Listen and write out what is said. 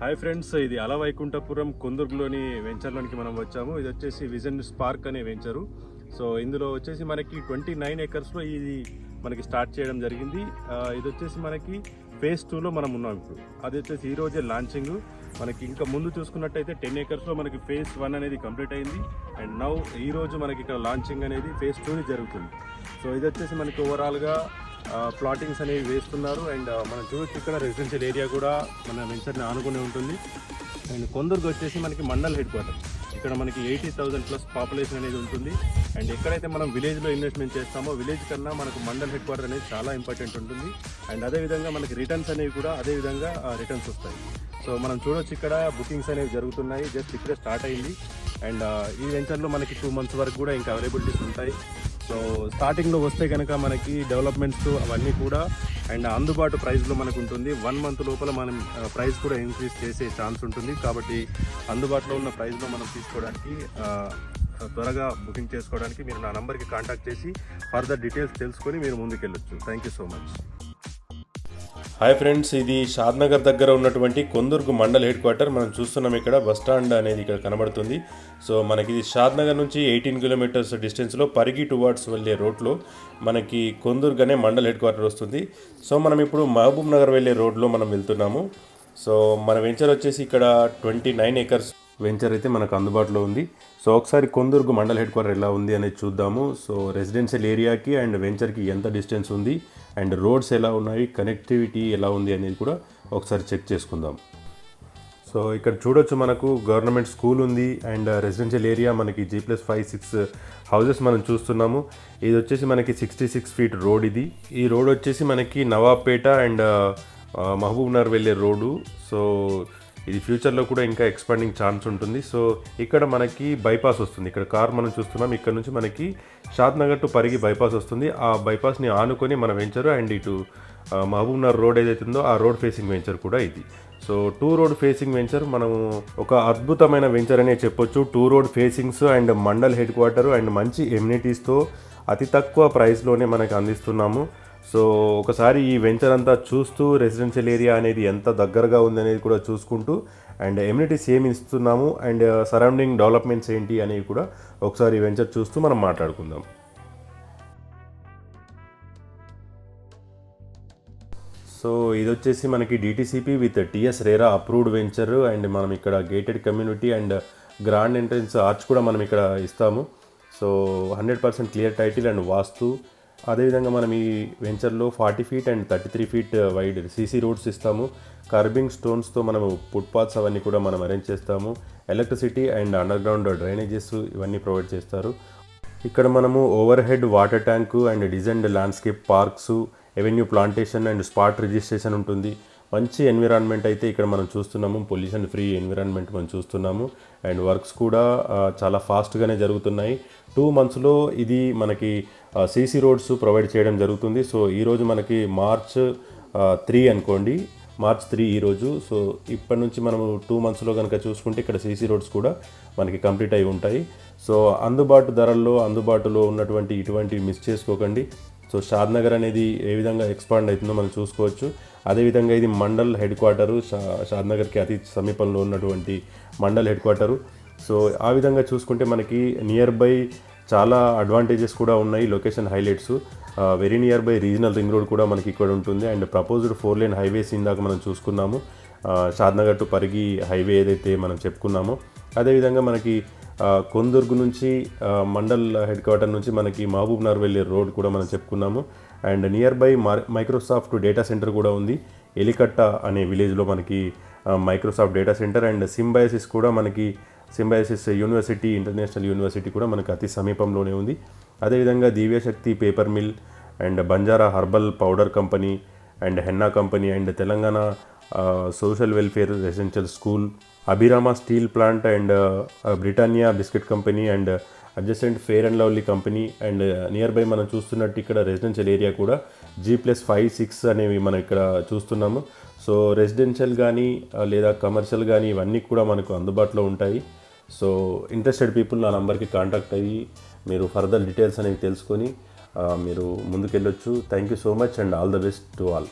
Hi friends, ఇది అలవైకుంఠపురం కొందుర్గులోని వెంచర్లోనికి మనం వచ్చాము. ఇది వచ్చేసి విజన్ స్పార్క్ అనే వెంచరు. సో ఇందులో వచ్చేసి మనకి 29 ఎకర్స్లో ఇది మనకి స్టార్ట్ చేయడం జరిగింది. ఇది వచ్చేసి మనకి ఫేజ్ 2లో మనం ఉన్నాం ఇప్పుడు. అది వచ్చేసి ఈ రోజే లాంచింగ్. మనకి ఇంకా ముందు చూసుకున్నట్టయితే 10 ఎకర్స్లో మనకి ఫేజ్ 1 అనేది కంప్లీట్ అయింది. అండ్ నౌ ఈ రోజు మనకి ఇక్కడ లాంచింగ్ అనేది ఫేజ్ 2 జరుగుతుంది. సో ఇది వచ్చేసి మనకి ఓవరాల్గా ప్లాటింగ్స్ అనేవి వేస్తున్నారు. అండ్ మనం చూడొచ్చు ఇక్కడ రెసిడెన్షియల్ ఏరియా కూడా మన వెంచర్ని ఆనుకునే ఉంటుంది. అండ్ కొందరికి వచ్చేసి మనకి మండల్ హెడ్ క్వార్టర్, ఇక్కడ మనకి 80,000+ పాపులేషన్ అనేది ఉంటుంది. అండ్ ఎక్కడైతే మనం విలేజ్లో ఇన్వెస్ట్మెంట్ చేస్తామో విలేజ్ కన్నా మనకు మండల్ హెడ్ క్వార్టర్ అనేది చాలా ఇంపార్టెంట్ ఉంటుంది. అండ్ అదేవిధంగా మనకి రిటర్న్స్ అనేవి కూడా అదేవిధంగా రిటర్న్స్ వస్తాయి. సో మనం చూడొచ్చు ఇక్కడ బుకింగ్స్ అనేవి జరుగుతున్నాయి. జస్ట్ ఇక్కడే స్టార్ట్ అయింది. అండ్ ఈ వెంచర్లో మనకి 2 months వరకు కూడా ఇంకా అవైలబిలిటీస్ ఉంటాయి. సో స్టార్టింగ్లో వస్తే కనుక మనకి డెవలప్మెంట్స్ అవన్నీ కూడా అండ్ అందుబాటు ప్రైస్లో మనకు ఉంటుంది. 1 month లోపల మనం ప్రైస్ కూడా ఇంక్రీజ్ చేసే ఛాన్స్ ఉంటుంది. కాబట్టి అందుబాటులో ఉన్న ప్రైస్లో మనం తీసుకోవడానికి త్వరగా బుకింగ్ చేసుకోవడానికి మీరు నా నంబర్కి కాంటాక్ట్ చేసి ఫర్దర్ డీటెయిల్స్ తెలుసుకొని మీరు ముందుకెళ్ళొచ్చు. Thank you so much. Hi friends, ఇది షాద్నగర్ దగ్గర ఉన్నటువంటి కొందుర్గు మండల్ హెడ్ క్వార్టర్. మనం చూస్తున్నాం ఇక్కడ బస్ స్టాండ్ అనేది ఇక్కడ కనబడుతుంది. సో మనకి ఇది షాద్నగర్ నుంచి 18 kilometers డిస్టెన్స్లో పరిగి టువార్డ్స్ వెళ్ళే రోడ్లో మనకి కొందుర్గు అనే మండల్ హెడ్ క్వార్టర్ వస్తుంది. సో మనం ఇప్పుడు మహబూబ్ నగర్ వెళ్ళే రోడ్లో మనం వెళ్తున్నాము. సో మన వెంచర్ వచ్చేసి ఇక్కడ 29 acres వెంచర్ అయితే మనకు అందుబాటులో ఉంది. సో ఒకసారి కొందుర్గు మండల్ హెడ్ క్వార్టర్ ఎలా ఉంది అనేది చూద్దాము. సో రెసిడెన్షియల్ ఏరియాకి అండ్ వెంచర్కి ఎంత డిస్టెన్స్ ఉంది అండ్ రోడ్స్ ఎలా ఉన్నాయి, కనెక్టివిటీ ఎలా ఉంది అనేది కూడా ఒకసారి చెక్ చేసుకుందాం. సో ఇక్కడ చూడొచ్చు మనకు గవర్నమెంట్ స్కూల్ ఉంది అండ్ రెసిడెన్షియల్ ఏరియా మనకి G+5 6 హౌజెస్ మనం చూస్తున్నాము. ఇది వచ్చేసి మనకి 66 feet రోడ్. ఈ రోడ్ వచ్చేసి మనకి నవాబ్పేట అండ్ మహబూబ్ నగర్ వెళ్ళే రోడ్డు. సో ఇది ఫ్యూచర్లో కూడా ఇంకా ఎక్స్పాండింగ్ ఛాన్స్ ఉంటుంది. సో ఇక్కడ మనకి బైపాస్ వస్తుంది. ఇక్కడ కార్ మనం చూస్తున్నాం. ఇక్కడ నుంచి మనకి షాద్నగర్ టు పరిగి బైపాస్ వస్తుంది. ఆ బైపాస్ని ఆనుకొని మన వెంచరు అండ్ ఇటు మహబూబ్ నగర్ రోడ్ ఏదైతే ఉందో ఆ రోడ్ ఫేసింగ్ వెంచర్ కూడా ఇది. సో 2 road ఫేసింగ్ వెంచర్ మనము ఒక అద్భుతమైన వెంచర్ అనే చెప్పొచ్చు. 2 road facings and mandal head quarter and మంచి ఎమ్యూనిటీస్తో అతి తక్కువ ప్రైస్లోనే మనకి అందిస్తున్నాము. సో ఒకసారి ఈ వెంచర్ అంతా చూస్తూ రెసిడెన్షియల్ ఏరియా అనేది ఎంత దగ్గరగా ఉందనేది కూడా చూసుకుంటూ అండ్ ఎమ్యూనిటీస్ ఏమి ఇస్తున్నాము అండ్ సరౌండింగ్ డెవలప్మెంట్స్ ఏంటి అనేవి కూడా ఒకసారి ఈ వెంచర్ చూస్తూ మనం మాట్లాడుకుందాం. సో ఇది వచ్చేసి మనకి DTCP with TS RERA approved venture. And మనం ఇక్కడ gated community and grand entrance arch కూడా మనం ఇక్కడ ఇస్తాము. సో 100% క్లియర్ టైటిల్ అండ్ వాస్తు. అదేవిధంగా మనం ఈ వెంచర్లో 40 feet and 33 feet wide CC roads ఇస్తాము. కర్బింగ్ స్టోన్స్తో మనము ఫుట్పాత్స్ అవన్నీ కూడా మనం అరేంజ్ చేస్తాము. ఎలక్ట్రిసిటీ అండ్ అండర్గ్రౌండ్ డ్రైనేజెస్ ఇవన్నీ ప్రొవైడ్ చేస్తారు. ఇక్కడ మనము over head water tank and designed landscape parks, avenue plantation and spot registration ఉంటుంది. మంచి ఎన్విరాన్మెంట్ అయితే ఇక్కడ మనం చూస్తున్నాము. పొల్యూషన్ ఫ్రీ ఎన్విరాన్మెంట్ మనం చూస్తున్నాము. అండ్ వర్క్స్ కూడా చాలా ఫాస్ట్గానే జరుగుతున్నాయి. 2 monthsలో ఇది మనకి CC రోడ్స్ ప్రొవైడ్ చేయడం జరుగుతుంది. సో ఈరోజు మనకి March 3 అనుకోండి, March 3 ఈరోజు. సో ఇప్పటి నుంచి మనము 2 monthsలో కనుక చూసుకుంటే ఇక్కడ CC రోడ్స్ కూడా మనకి కంప్లీట్ అయి ఉంటాయి. సో అందుబాటు ధరల్లో అందుబాటులో ఉన్నటువంటి ఇటువంటివి మిస్ చేసుకోకండి. సో షాద్నగర్ అనేది ఏ విధంగా ఎక్స్పాండ్ అవుతుందో మనం చూసుకోవచ్చు. అదేవిధంగా ఇది మండల్ హెడ్ క్వార్టరు, షాద్నగర్కి అతి సమీపంలో ఉన్నటువంటి మండల్ హెడ్ క్వార్టరు. సో ఆ విధంగా చూసుకుంటే మనకి నియర్ బై చాలా అడ్వాంటేజెస్ కూడా ఉన్నాయి. Location highlights very near by regional ring road కూడా మనకి ఇక్కడ ఉంటుంది. అండ్ ప్రపోజ్డ్ 4 lane హైవేస్ ఇందాక మనం చూసుకున్నాము. షాద్నగర్ టు పరిగి హైవే ఏదైతే మనం చెప్పుకున్నామో అదేవిధంగా మనకి కొందుర్గు నుంచి మండల్ హెడ్ క్వార్టర్ నుంచి మనకి మహబూబ్ నగర్ వెళ్ళే రోడ్ కూడా మనం చెప్పుకున్నాము. And near by Microsoft data centre కూడా ఉంది. ఎలికట్ట అనే విలేజ్లో మనకి Microsoft data centre and Symbiosis కూడా మనకి సింబయాసిస్ యూనివర్సిటీ, ఇంటర్నేషనల్ యూనివర్సిటీ కూడా మనకి అతి సమీపంలోనే ఉంది. అదేవిధంగా Divyashakti paper mill and Banjara herbal powder company and henna company and Telangana social welfare residential school, Abhirama steel plant and Britannia biscuit company and adjacent fair and lovely company and nearby మనం చూస్తున్నట్టు ఇక్కడ residential area కూడా G+5 6 అనేవి మనం ఇక్కడ చూస్తున్నాము. So residential కానీ లేదా కమర్షియల్ కానీ ఇవన్నీ కూడా మనకు అందుబాటులో ఉంటాయి. సో ఇంట్రెస్టెడ్ పీపుల్ నా నంబర్కి కాంటాక్ట్ అయ్యి మీరు ఫర్దర్ డీటెయిల్స్ అనేవి తెలుసుకొని మీరు ముందుకెళ్ళొచ్చు. Thank you so much and all the best to all.